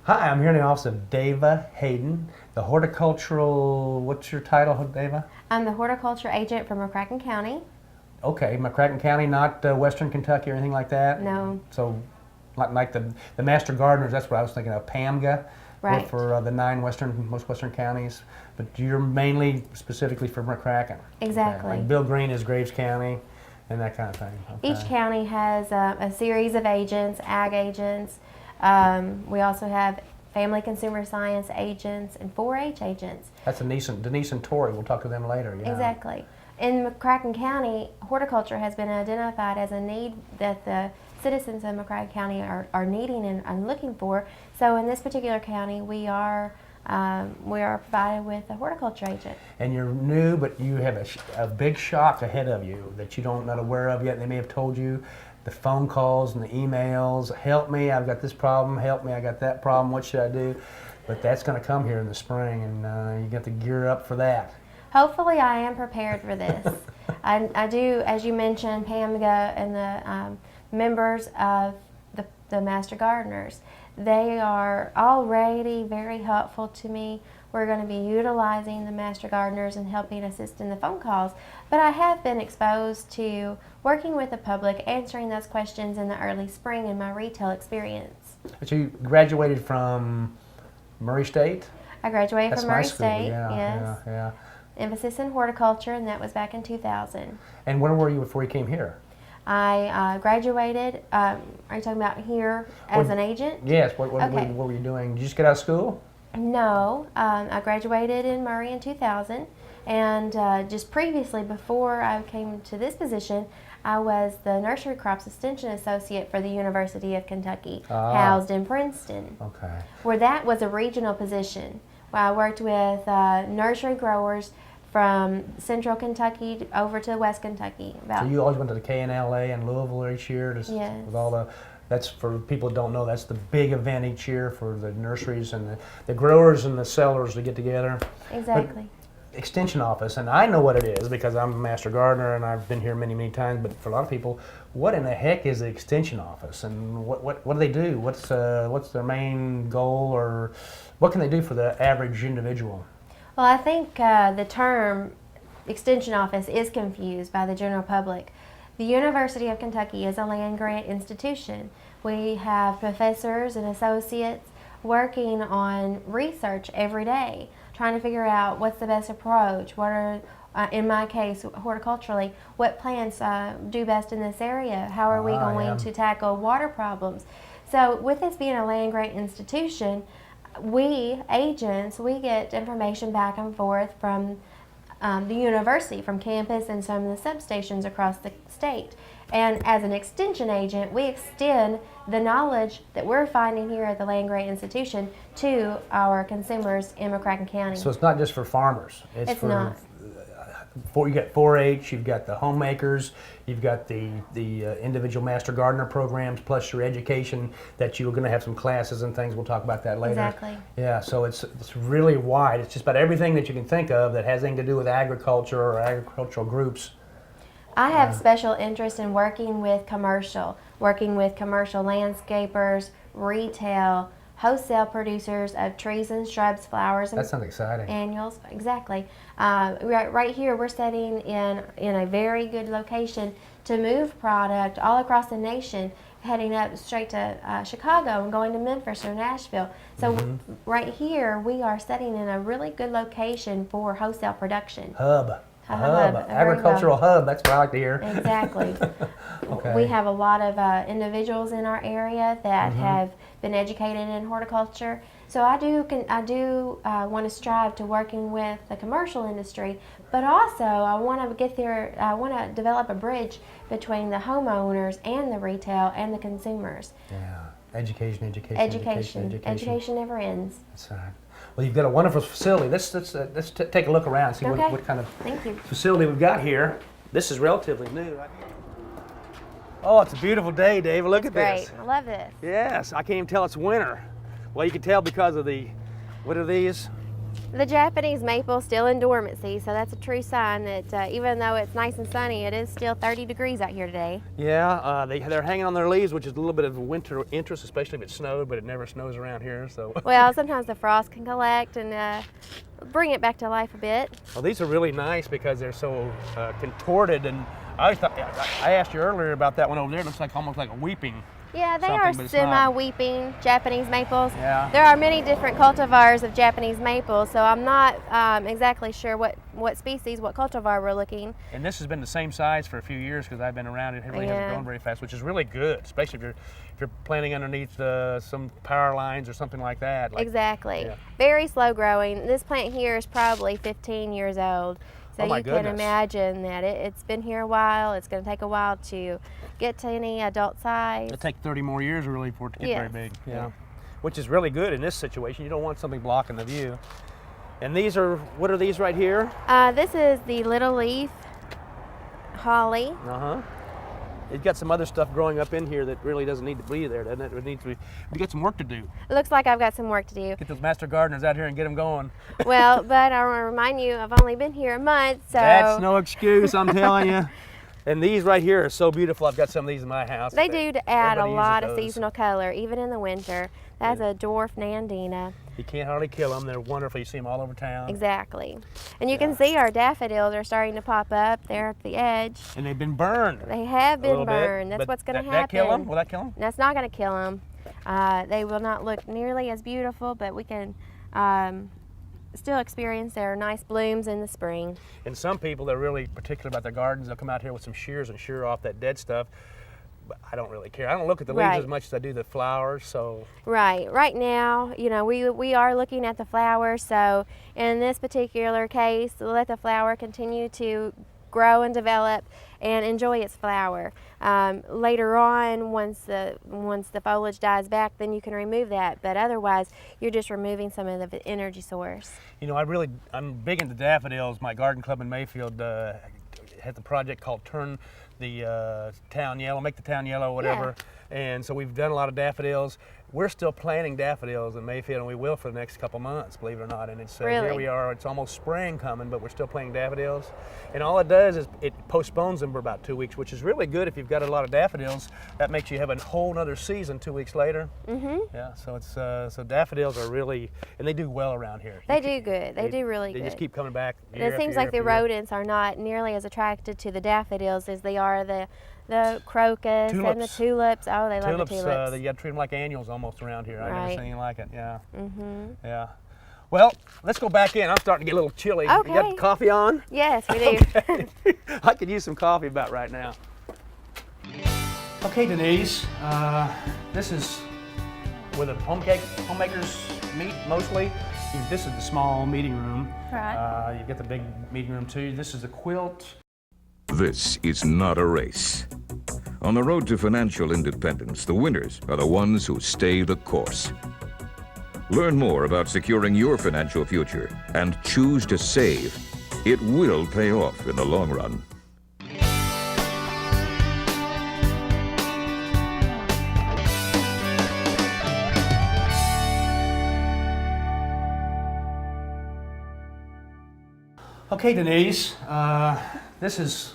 Hi, I'm here in the office of Dava Hayden, the horticultural, what's your title, Dava? I'm the horticulture agent for McCracken County. Okay, McCracken County, not Western Kentucky or anything like that? No. So, like the master gardeners, that's what I was thinking of, PAMGA, Right. for the most western counties, but you're mainly specifically for McCracken. Exactly. Okay. Like Bill Green is Graves County and that kind of thing. Okay. Each county has a series of agents, ag agents. We also have family consumer science agents and 4-H agents. That's Denise and Torey. We'll talk to them later. Yeah. Exactly. In McCracken County, horticulture has been identified as a need that the citizens of McCracken County are needing and looking for. So in this particular county, we are provided with a horticulture agent. And you're new, but you have a big shock ahead of you that you don't not aware of yet. They may have told you the phone calls and the emails, help me, I've got this problem, help me, I got that problem, what should I do? But that's going to come here in the spring, and you get to gear up for that. Hopefully I am prepared for this. I do, as you mentioned, PAMGA and the members of the Master Gardeners. They are already very helpful to me. We're going to be utilizing the Master Gardeners and helping assist in the phone calls. But I have been exposed to working with the public, answering those questions in the early spring in my retail experience. But you graduated from Murray State? I graduated That's from my Murray school. State, Yeah, yes. yeah. Emphasis in horticulture, and that was back in 2000. And where were you before you came here? I graduated, are you talking about here as an agent? Yes, what Okay. were you doing? Did you just get out of school? No, I graduated in Murray in 2000, and just previously, before I came to this position, I was the Nursery Crops Extension Associate for the University of Kentucky, housed in Princeton, Okay. where that was a regional position, where I worked with nursery growers from central Kentucky over to West Kentucky. So you always went to the KNLA in Louisville each year? Yes. With all the, that's for people who don't know, that's the big event each year for the nurseries and the growers and the sellers to get together. Exactly. But extension office, and I know what it is because I'm a master gardener and I've been here many, many times, but for a lot of people, what in the heck is the extension office and what do they do? What's their main goal, or what can they do for the average individual? Well, I think the term extension office is confused by the general public. The University of Kentucky is a land grant institution. We have professors and associates working on research every day, trying to figure out what's the best approach, what are, in my case, horticulturally, what plants do best in this area, how are we going to tackle water problems. So with this being a land grant institution, we agents, we get information back and forth from the university, from campus and some of the substations across the state. And as an extension agent, we extend the knowledge that we're finding here at the land grant institution to our consumers in McCracken County. So it's not just for farmers. It's not. You got 4-H, you've got the homemakers, you've got the individual master gardener programs, plus your education that you're going to have some classes and things. We'll talk about that later. Exactly. Yeah, so it's really wide. It's just about everything that you can think of that has anything to do with agriculture or agricultural groups. I have special interest in working with commercial landscapers, retail, wholesale producers of trees and shrubs, flowers, and that sounds exciting. Annuals. Exactly. Right here, we're sitting in a very good location to move product all across the nation, heading up straight to Chicago and going to Memphis or Nashville. So right here, we are sitting in a really good location for wholesale production. Hub. Agricultural hub, that's what I like to hear. Exactly. Okay. We have a lot of individuals in our area that have been educated in horticulture. So I do want to strive to working with the commercial industry, but also I want to get there. I want to develop a bridge between the homeowners and the retail and the consumers. Yeah, education. Education never ends. That's right. Well, you've got a wonderful facility. Let's take a look around and see Okay. what kind of Thank you. facility we've got here. This is relatively new. Oh, it's a beautiful day, Dave. Look at this. Great. I love this. Yes, I can't even tell it's winter. Well, you can tell because of what are these? The Japanese maple is still in dormancy, so that's a true sign that even though it's nice and sunny, it is still 30 degrees out here today. Yeah, they're hanging on their leaves, which is a little bit of winter interest, especially if it snowed, but it never snows around here. So. Well, sometimes the frost can collect and bring it back to life a bit. Well, these are really nice because they're so contorted, and I asked you earlier about that one over there. It looks like almost like a weeping. Yeah, they Something, are but it's not. semi-weeping Japanese maples. Yeah. There are many different cultivars of Japanese maples, so I'm not exactly sure what species, what cultivar we're looking. And this has been the same size for a few years because I've been around it. It really hasn't grown very fast, which is really good, especially if you're planting underneath some power lines or something like that. Exactly. Yeah. Very slow growing. This plant here is probably 15 years old. So Oh my you goodness. can imagine that it's been here a while. It's going to take a while to get to any adult size. It'll take 30 more years really for it to get Yes. very big. Yeah. Which is really good in this situation. You don't want something blocking the view. And these are, what are these right here? This is the little leaf holly. Uh-huh. It's got some other stuff growing up in here that really doesn't need to be there, doesn't it? It needs to be, we got some work to do. It looks like I've got some work to do. Get those master gardeners out here and get them going. Well, but I want to remind you, I've only been here a month, so That's no excuse, I'm telling you. And these right here are so beautiful. I've got some of these in my house. they do to add a Everybody lot uses of those. seasonal color, even in the winter. That's a dwarf Nandina. You can't hardly kill them. They're wonderful. You see them all over town. Exactly. And you can see our daffodils are starting to pop up there at the edge. And they've been burned. They have a been little bit, burned. That's but what's going to That kill them? happen. Will that kill them? That's not going to kill them. They will not look nearly as beautiful, but we can still experience their nice blooms in the spring. And some people, they're really particular about their gardens. They'll come out here with some shears and shear off that dead stuff. But I don't really care. I don't look at the leaves Right. as much as I do the flowers. So Right. Right now, you know, we are looking at the flowers. So in this particular case, let the flower continue to grow and develop and enjoy its flower. Later on, once the foliage dies back, then you can remove that. But otherwise, you're just removing some of the energy source. you know, I'm big into daffodils. My garden club in Mayfield had the project called Turn the Town Yellow, Make the Town Yellow, whatever. And so we've done a lot of daffodils. We're still planting daffodils in Mayfield, and we will for the next couple months, believe it or not. And it's here Really? we are. It's almost spring coming, but we're still planting daffodils. And all it does is it postpones them for about 2 weeks, which is really good if you've got a lot of daffodils. That makes you have a whole nother season 2 weeks later. Mm-hmm. Yeah. So it's so daffodils are really, and they do well around here. They do good. They do really They good. just keep coming back. And it seems like the rodents are not nearly as attracted to the daffodils as they are the crocus and the Tulips. tulips. Oh, they love Tulips, the tulips. you got to treat them like annuals almost around here. I've never Right. seen anything like it. Yeah. Mm-hmm. Yeah. Well, let's go back in. I'm starting to get a little chilly. You Okay. got coffee on? Yes, we do. Okay. I could use some coffee about right now. Okay, Denise. This is where the homemakers meet mostly. This is the small meeting room. Right. You've got the big meeting room too. This is the quilt. This is not a race. On the road to financial independence, the winners are the ones who stay the course. Learn more about securing your financial future and choose to save. It will pay off in the long run. Okay, Denise. This is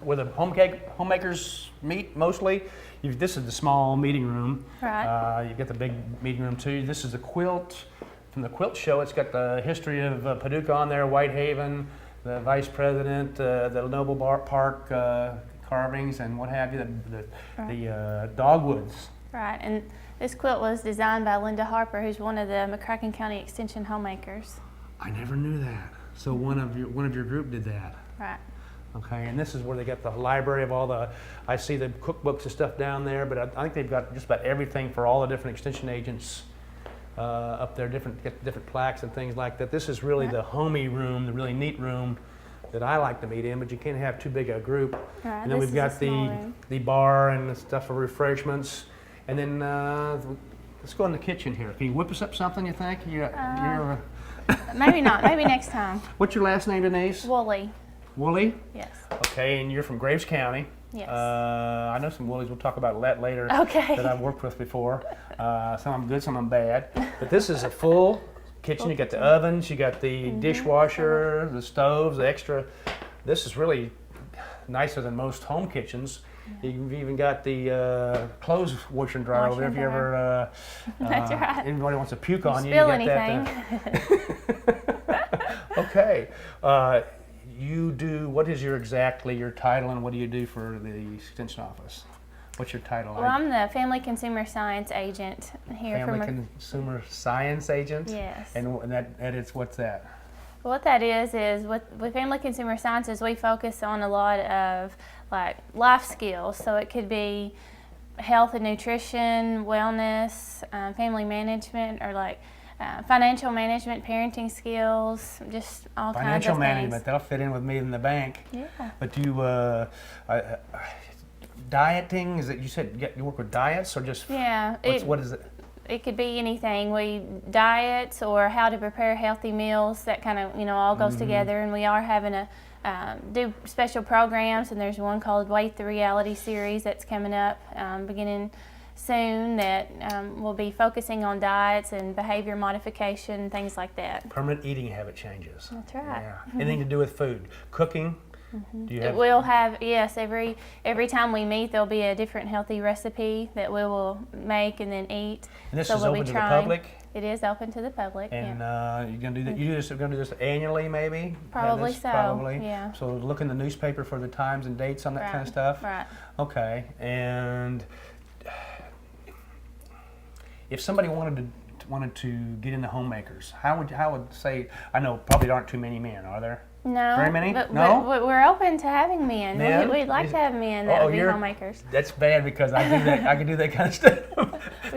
where the homemakers meet mostly. This is the small meeting room. Right. You've got the big meeting room too. This is the quilt. From the quilt show, it's got the history of Paducah on there, Whitehaven, the vice president, the Noble Park carvings, and what have you, the dogwoods. Right, and this quilt was designed by Linda Harper, who's one of the McCracken County Extension homemakers. I never knew that. So one of your group did that. Right. Okay, and this is where they got the library of all the, I see the cookbooks and stuff down there, but I think they've got just about everything for all the different extension agents up there, different plaques and things like that. This is really the homey room, the really neat room that I like to meet in, but you can't have too big a group. Right, And then this we've is a got small room. the bar and the stuff for refreshments. And then let's go in the kitchen here. Can you whip us up something, you think? You're Maybe not, maybe next time. what's your last name, Denise? Wooley, Woolley? yes. Okay, and you're from Graves County. Yes. I know some Woolies. We'll talk about that later. Okay. That I've worked with before. Some of them good, some of them bad. But this is a full kitchen. You got the ovens. You got the dishwasher, the stoves, the extra. This is really nicer than most home kitchens. You've even got the clothes washer and dryer over there. If you ever That's right. anybody wants to puke on you, Spill you get anything. that. Okay. You do, what is your title, and what do you do for the extension office? What's your title? Well, I'm the Family Consumer Science Agent here. Family Consumer Science Agent? Yes. And that is, what's that? What that is with Family Consumer Sciences, we focus on a lot of like life skills. So it could be health and nutrition, wellness, family management, or like financial management, parenting skills, just all kinds of things. Financial management, that'll fit in with me in the bank. Yeah. But do you, dieting, is it, you said you work with diets or just, Yeah. what is it? It could be anything. We diets or how to prepare healthy meals. That kind of all goes together. And we are having to do special programs. And there's one called Wait the Reality series that's coming up beginning soon. That will be focusing on diets and behavior modification, things like that. Permanent eating habit changes. That's right. Yeah. Anything to do with food, cooking. Do you have? We'll have, yes, every time we meet, there'll be a different healthy recipe that we will make and then eat. And this so is we'll open be to trying. the public. It is open to the public. And yeah. you're gonna do that. You're gonna do this annually, maybe. Probably This, so. Probably. Yeah. So look in the newspaper for the times and dates on that kind of stuff. Right. Okay. And if somebody wanted to get into homemakers, how would say? I know probably there aren't too many men, are there? No. Very many? But, No? But we're open to having men. Men? We'd like to have men that would be homemakers. That's bad because I do that. I can do that kind of stuff.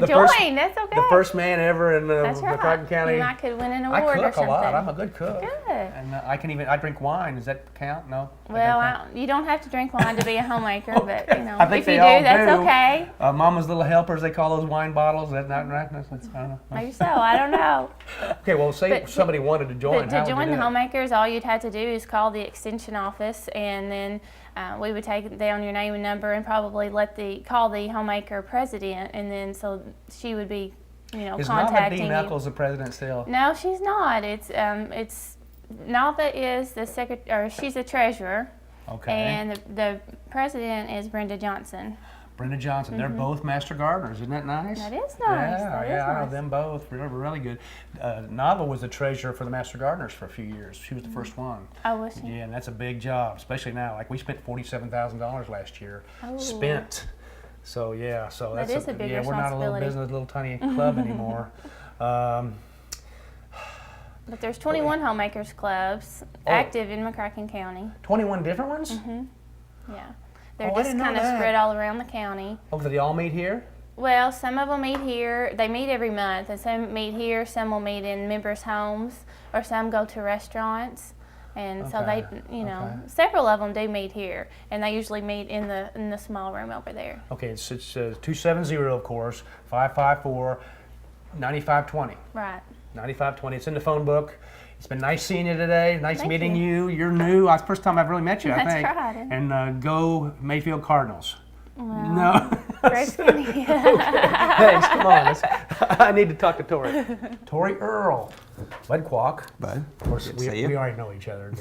Join. That's okay. The first man ever in That's right. McCracken County. You might could win an I award cook or something. a lot. I'm a good cook. Good. And I drink wine. Does that count? No. Well, you don't have to drink wine to be a homemaker, but I think if they you all do, that's do. okay. Mama's Little Helpers, they call those wine bottles. That's not right. I don't know. Maybe so. I don't know. Okay, well, say somebody wanted to join. But how to would you join do the it? homemakers, all you'd have to do is call the extension office, and then we would take down your name and number, and probably call the homemaker president, and then so she would be, Is contacting Nava D. you. Knuckles the president still? No, she's not. It's Nava is the secretary, or she's the treasurer, Okay. and the president is Brenda Johnson. Brenda Johnson. They're both master gardeners. Isn't that nice? That is nice. Yeah, That is I know nice. them both. They're really good. Nava was the treasurer for the master gardeners for a few years. She was the first one. Oh, was she? Yeah, and that's a big job, especially now. Like we spent $47,000 last year. Oh. Spent. So yeah, so That that's is a big we're not a little responsibility. business, little tiny club anymore. But there's 21 homemakers clubs active in McCracken County. 21 different ones? Yeah. They're I just didn't know kind of that. spread all around the county. Oh, do they all meet here? Well, some of them meet here. They meet every month, and some meet here. Some will meet in members' homes, or some go to restaurants. And so they, Okay. several of them do meet here, and they usually meet in the small room over there. Okay, it's 270, of course, 554-9520. Right. 9520. It's in the phone book. It's been nice seeing you today. Nice Thank meeting you. you. You're new. It's the first time I've really met you, I That's think. right. And go Mayfield Cardinals. Well, No. Grace County. Thanks. Come on. I need to talk to Torey. Torey Earle. Bud Qualk. Bud, Of course, good to we see you. already know each other.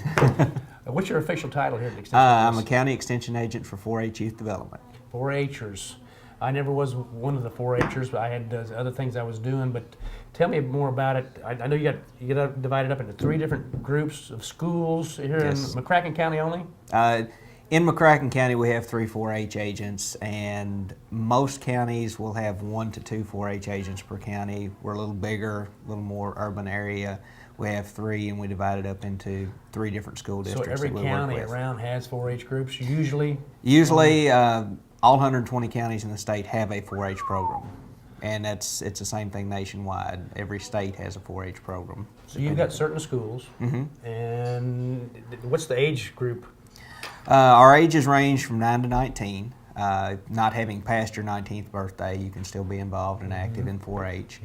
What's your official title here at the Extension I'm Office? a county extension agent for 4-H Youth Development. 4-Hers. I never was one of the 4-Hers, but I had other things I was doing. But tell me more about it. I know you got divided up into 3 different groups of schools here Yes. in McCracken County only. In McCracken County, we have 3 4-H agents, and most counties will have 1 to 2 4-H agents per county. We're a little bigger, a little more urban area. We have 3, and we divide it up into 3 different school So districts. every that we work county with. around has 4-H groups usually. Usually, all 120 counties in the state have a 4-H program, and it's the same thing nationwide. Every state has a 4-H program. So you've got certain schools, and what's the age group? Our ages range from 9 to 19. Not having passed your 19th birthday, you can still be involved and active in 4-H.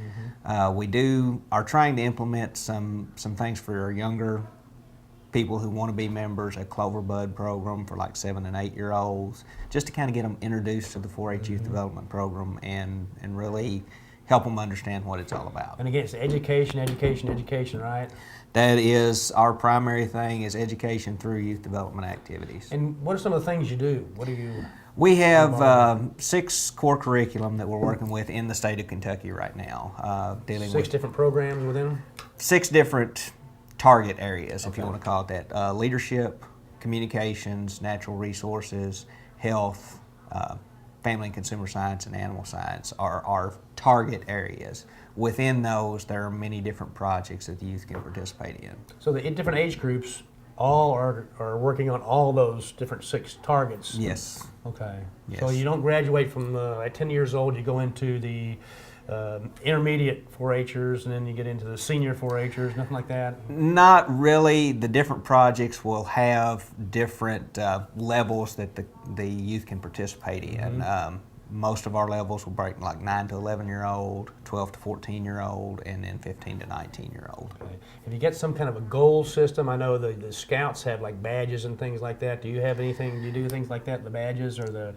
We are trying to implement some things for our younger people who want to be members, a Clover Bud program for like 7 and 8-year-olds, just to kind of get them introduced to the 4-H Youth Development Program and really help them understand what it's all about. And again, it's education, education, education, right? That is our primary thing, is education through youth development activities. And what are some of the things you do? What do you? We have 6 core curriculum that we're working with in the state of Kentucky right now, dealing 6 with different programs within them? 6 different target areas, if you want to call it that. Leadership, communications, natural resources, health, family and consumer science, and animal science are our target areas. Within those, there are many different projects that the youth can participate in. So the different age groups all are working on all those different 6 targets? Yes. Okay. Yes. So you don't graduate from at 10 years old, you go into the intermediate 4-Hers, and then you get into the senior 4-Hers, nothing like that? Not really. The different projects will have different levels that the youth can participate in. Most of our levels will break like 9 to 11-year-old, 12 to 14-year-old, and then 15 to 19-year-old. Okay. Have you got some kind of a goal system? I know the scouts have like badges and things like that. Do you have anything, do you do things like that, the badges or the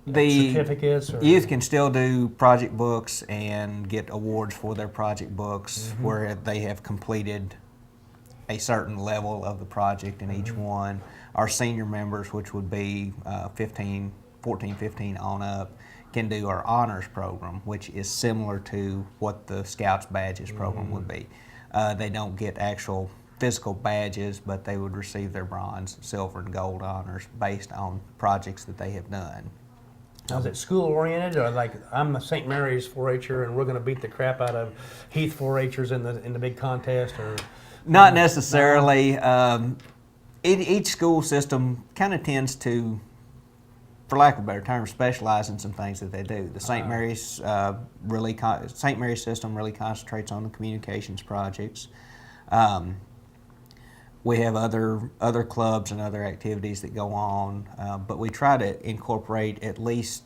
certificates? Or? Youth can still do project books and get awards for their project books where they have completed a certain level of the project in each one. Our senior members, which would be 14, 15 on up, can do our honors program, which is similar to what the Scouts Badges program would be. They don't get actual physical badges, but they would receive their bronze, silver, and gold honors based on projects that they have done. Now, is it school oriented, or like I'm a St. Mary's 4-Her and we're going to beat the crap out of Heath 4-Hers in the big contest, or? Not necessarily. Each school system kind of tends to, for lack of a better term, specialize in some things that they do. The St. Mary's St. Mary's system really concentrates on the communications projects. We have other clubs and other activities that go on, but we try to incorporate at least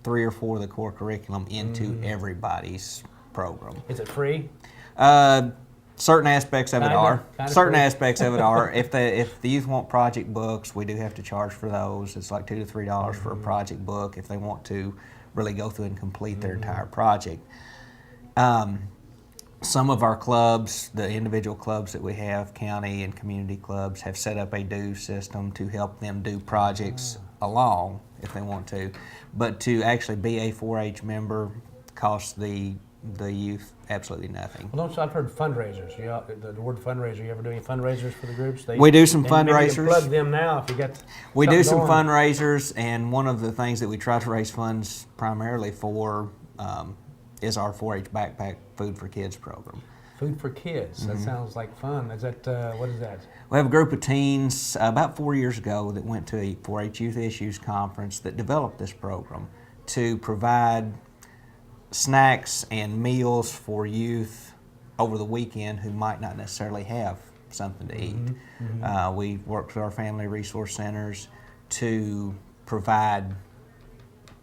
3 or 4 of the core curriculum into everybody's program. Is it free? Certain aspects of it are. Kinda Certain free. aspects of it are. If the youth want project books, we do have to charge for those. It's like $2 to $3 for a project book if they want to really go through and complete their entire project. Some of our clubs, the individual clubs that we have, county and community clubs, have set up a dues system to help them do projects along if they want to. But to actually be a 4-H member costs the youth absolutely nothing. Well, I've heard fundraisers. The word fundraiser. You ever do any fundraisers for the groups? We do some and maybe you fundraisers. can plug them now if you got. We do some going. fundraisers, and one of the things that we try to raise funds primarily for is our 4-H backpack Food for Kids program. Food for Kids. That sounds like fun. Is that what is that? We have a group of teens about 4 years ago that went to a 4-H Youth Issues Conference that developed this program to provide snacks and meals for youth over the weekend who might not necessarily have something to eat. We work with our family resource centers to provide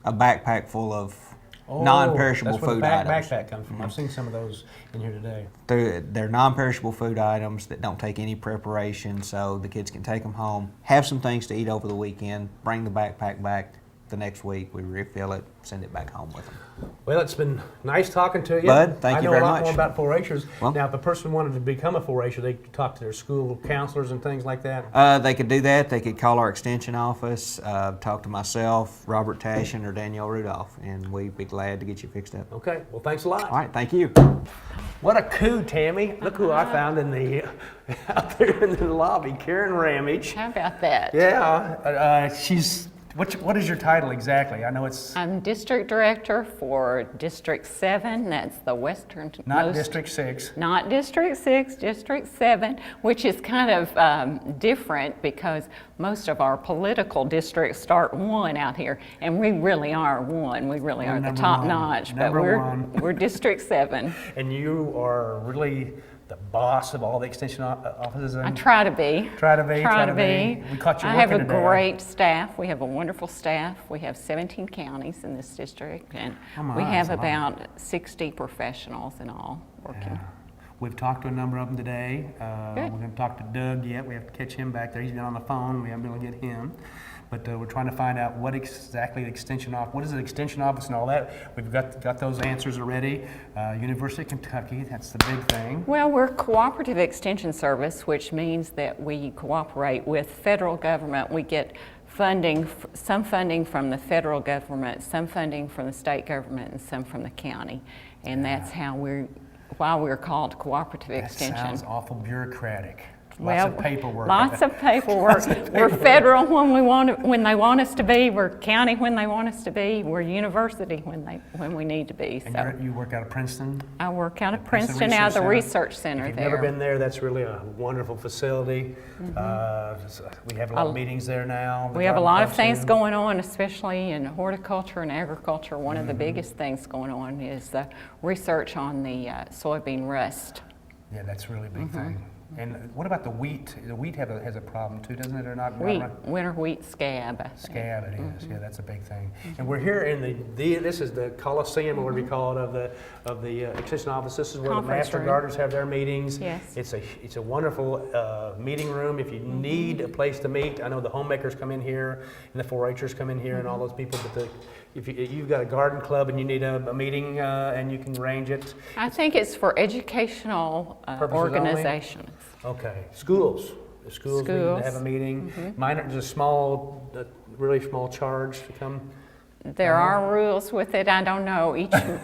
a backpack full of non-perishable food items. Backpack comes from. I've seen some of those in here today. They're non-perishable food items that don't take any preparation, so the kids can take them home, have some things to eat over the weekend, bring the backpack back the next week, we refill it, send it back home with them. Well, it's been nice talking to you. Bud, thank you very much. I know a lot more about 4-Hers. Well, now, if a person wanted to become a 4-Her, they could talk to their school counselors and things like that? They could do that. They could call our extension office, talk to myself, Robert Tashin, or Danielle Rudolph, and we'd be glad to get you fixed up. Okay, well, thanks a lot. All right, thank you. What a coup, Tammy. Look who I found out there in the lobby, Karen Ramage. How about that? Yeah, she's... What is your title exactly? I know it's... I'm District Director for District 7. That's the westernmost... Not District 6. Not District 6, District 7, which is kind of different because most of our political districts start 1 out here, and we really are 1. We really are the top notch, but we're District 7. And you are really the boss of all the extension offices? I try to be. Try to be. We caught you I working have a today. great staff. We have a wonderful staff. We have 17 counties in this district, and we have about 60 professionals in all working. Yeah. We've talked to a number of them today. We're Good. going to talk to Doug yet. We have to catch him back there. He's been on the phone. We haven't been able to get him. But we're trying to find out what exactly the extension office, what is an extension office and all that. We've got those answers already. University of Kentucky, that's the big thing. Well, we're Cooperative Extension Service, which means that we cooperate with federal government. We get funding, some funding from the federal government, some funding from the state government, and some from the county. And that's how why we're called Cooperative Extension. That sounds awful bureaucratic. Well, Lots of paperwork. Lots of paperwork. We're federal when they want us to be. We're county when they want us to be. We're university when we need to be. And you work out of Princeton? I work out of Princeton, out of the research center If you've there. never been there, that's really a wonderful facility. We have a lot of meetings there now. We have a lot of things going on, especially in horticulture and agriculture. One of the biggest things going on is the research on the soybean rust. Yeah, that's really a big thing. And what about the wheat? The wheat has a problem too, doesn't it, or not? Winter wheat scab. Scab, it is. Yeah, that's a big thing. And we're here in this is the Coliseum, or whatever you call it, of the extension office. This is where Conference the master room. gardeners have their meetings. Yes. It's a wonderful meeting room. If you need a place to meet, I know the homemakers come in here, and the 4-Hers come in here, and all those people. But if you've got a garden club and you need a meeting, and you can arrange it. I think it's for educational Purposes only? organizations. Okay, schools. The schools need to have a meeting. Minor, just really small charge to come. There are rules with it. I don't know.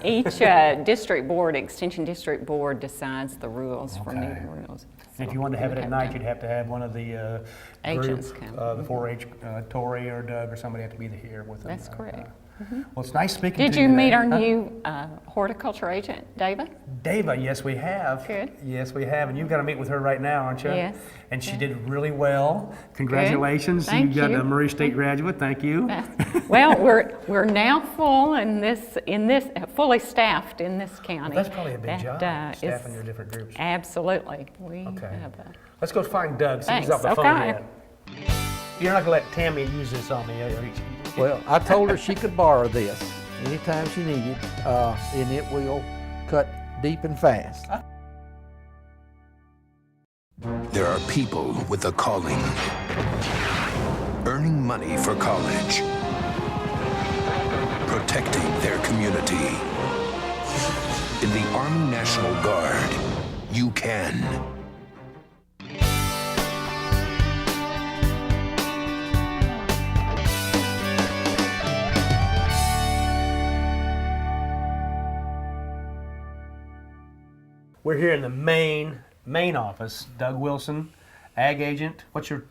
Each district board, extension district board, decides the rules for meeting rules. And if you wanted to have it at night, you'd have to have one of the Agents group, come. the 4-H, Torey or Doug or somebody have to be here with them. That's correct. Well, it's nice speaking Did to you. you meet today. our new horticulture agent, Dava? Dava, yes, we have. Good. Yes, we have. And you've got to meet with her right now, aren't you? Yes. And she did really well. Congratulations. Thank got you. a Murray State graduate. Thank you. Well, we're now full in this fully staffed in this county. Well, that's probably a big job, is- staffing your different groups. Absolutely. We Okay. have Let's go find Doug. See if he's Thanks. off the phone Okay. yet. You're not going to let Tammy use this on me, are you? Well, I told her she could borrow this anytime she needed, and it will cut deep and fast. There are people with a calling, earning money for college, protecting their community. In the Army National Guard, you can. We're here in the main office. Doug Wilson, Ag Agent. What's your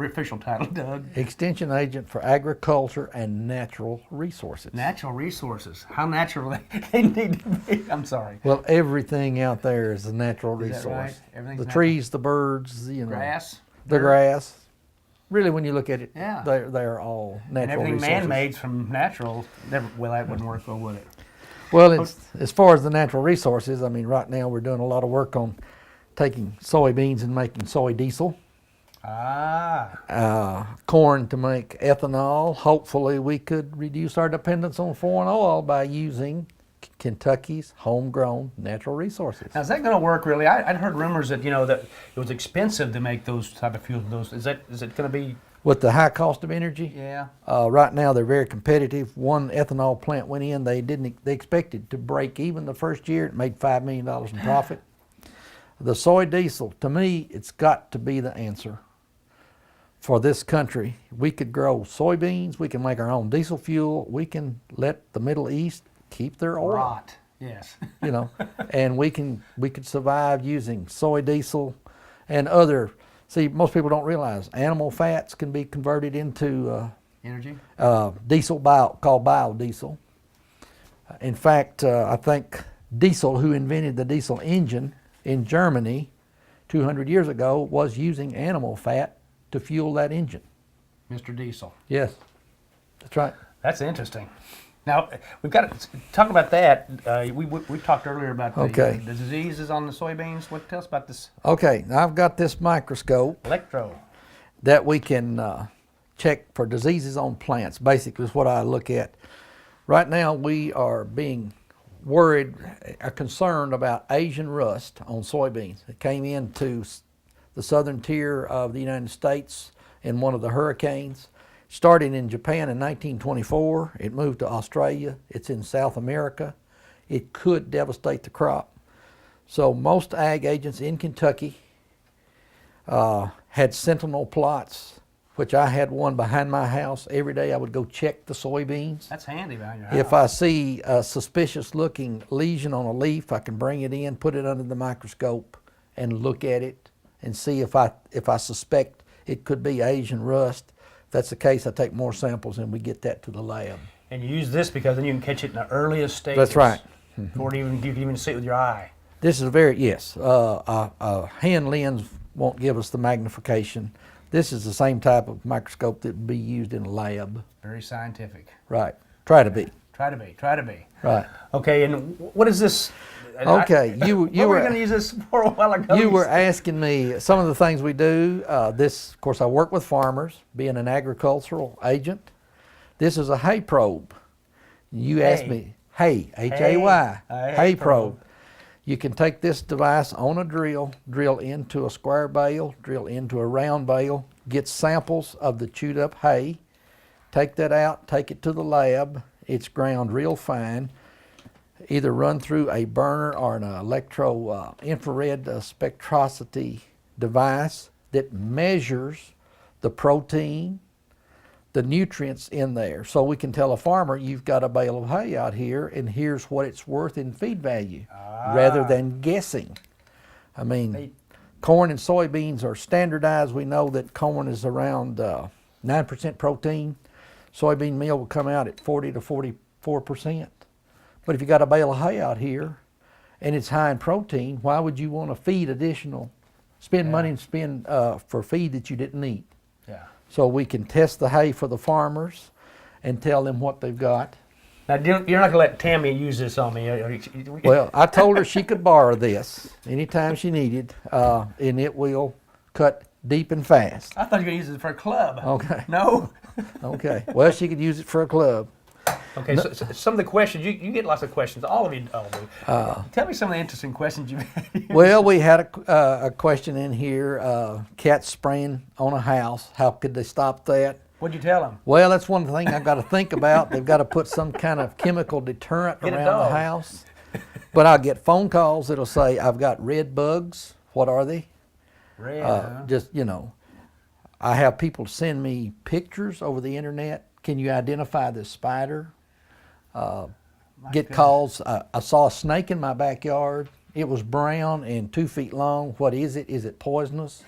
official title, Doug? Extension agent for agriculture and natural resources. Natural resources. How natural they need to be. I'm sorry. Well, everything out there is a natural Is that resource. right? Everything's The natural? trees, the birds, Grass. the dirt, grass. Really, when you look at it, Yeah. they're all and natural everything resources. man-made from natural. Well, that wouldn't work, though, would it? Well, as far as the natural resources, I mean, right now we're doing a lot of work on taking soybeans and making soy diesel, corn to make ethanol. Hopefully we could reduce our dependence on foreign oil by using Kentucky's homegrown natural resources. Now, is that going to work really? I'd heard rumors that that it was expensive to make those type of fuels. Is it going to be? With the high cost of energy, Yeah. right now they're very competitive. One ethanol plant went in, they expected to break even the first year. It made $5 million in profit. The soy diesel, to me, it's got to be the answer for this country. We could grow soybeans, we can make our own diesel fuel, we can let the Middle East keep their oil. Rot. Yes. And we could survive using soy diesel and other. See, most people don't realize animal fats can be converted into Energy. diesel, called biodiesel. In fact, I think Diesel, who invented the diesel engine in Germany 200 years ago, was using animal fat to fuel that engine. Mr. Diesel. Yes, that's right. That's interesting. Now, we've got to talk about that. We talked earlier about the diseases on the soybeans. Tell us about this Okay, now I've got this microscope electro. that we can check for diseases on plants. Basically is what I look at. Right now we are being worried, concerned about Asian rust on soybeans. It came into the southern tier of the United States in one of the hurricanes. Started in Japan in 1924. It moved to Australia. It's in South America. It could devastate the crop. So most ag agents in Kentucky had sentinel plots, which I had one behind my house. Every day I would go check the soybeans. That's handy behind your house. If I see a suspicious looking lesion on a leaf, I can bring it in, put it under the microscope, and look at it and see if I suspect it could be Asian rust. If that's the case, I take more samples and we get that to the lab. And you use this because then you can catch it in the earliest stages. That's right. Before you can even see it with your eye. This is very, yes, a hand lens won't give us the magnification. This is the same type of microscope that would be used in a lab. Very scientific. Right. Try to be. Try to be. Try to be. Right. Okay, and what is this? Okay, you what were were going to use this for a while ago? You were asking me some of the things we do. This, of course, I work with farmers, being an agricultural agent. This is a hay probe. You asked me, hay, H-A-Y, hay probe. You can take this device on a drill into a square bale, drill into a round bale, get samples of the chewed up hay, take that out, take it to the lab. It's ground real fine. Either run through a burner or an infrared spectroscopy device that measures the protein, the nutrients in there. So we can tell a farmer, you've got a bale of hay out here and here's what it's worth in feed value, rather than guessing. I mean, corn and soybeans are standardized. We know that corn is around 9% protein. Soybean meal will come out at 40 to 44%. But if you got a bale of hay out here and it's high in protein, why would you want to feed spend money and spend for feed that you didn't need? Yeah. So we can test the hay for the farmers and tell them what they've got. Now, you're not going to let Tammy use this on me. Well, I told her she could borrow this anytime she needed, and it will cut deep and fast. I thought you were going to use it for a club. Okay. No? Okay. Well, she could use it for a club. Okay, so some of the questions, you get lots of questions, all of you do. Tell me some of the interesting questions you've had. Well, we had a question in here, cats spraying on a house. How could they stop that? What'd you tell them? Well, that's one thing I've got to think about. They've got to put some kind of chemical deterrent Get a around dog. the house. But I'll get phone calls that'll say, I've got red bugs. What are they? Red, huh? Just, I have people send me pictures over the internet. Can you identify this spider? Get calls. I saw a snake in my backyard. It was brown and 2 feet long. What is it? Is it poisonous?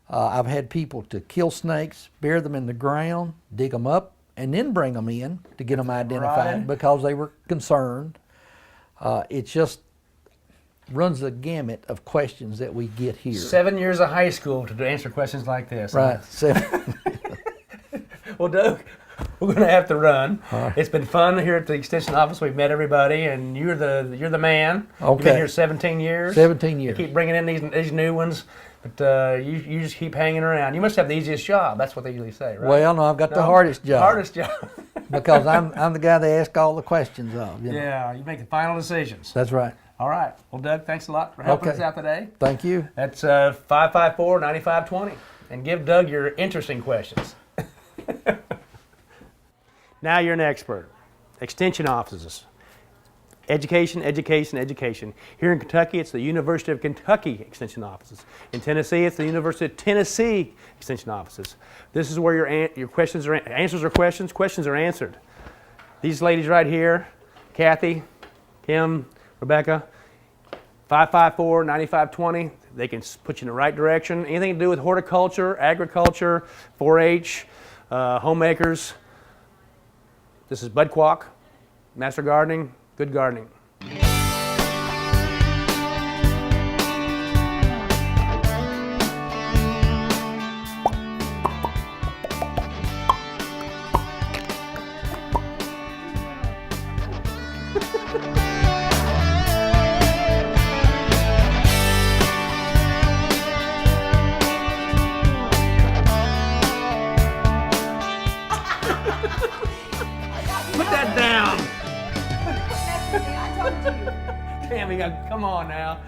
I've had people to kill snakes, bury them in the ground, dig them up, and then bring them in to get them identified Right. because they were concerned. It just runs the gamut of questions that we get here. 7 years of high school to answer questions like this. Right. Well, Doug, we're going to have to run. Right. It's been fun here at the Extension office. We've met everybody, and you're the man. Okay. You've been here 17 years. 17 years. You keep bringing in these new ones, but you just keep hanging around. You must have the easiest job. That's what they usually say, right? Well, no, I've got the hardest job. Hardest job. Because I'm the guy they ask all the questions of. Yeah, you make the final decisions. That's right. All right. Well, Doug, thanks a lot for helping Okay. us out today. Thank you. That's 554-9520. And give Doug your interesting questions. Now you're an expert. Extension offices. Education, education, education. Here in Kentucky, it's the University of Kentucky Extension offices. In Tennessee, it's the University of Tennessee Extension offices. This is where your questions are answers are questions, questions are answered. These ladies right here, Kathy, Kim, Rebecca, 554-9520. They can put you in the right direction. Anything to do with horticulture, agriculture, 4-H, homemakers. This is Bud Qualk, Master Gardening, Good Gardening. Put that down. Tammy, come on now.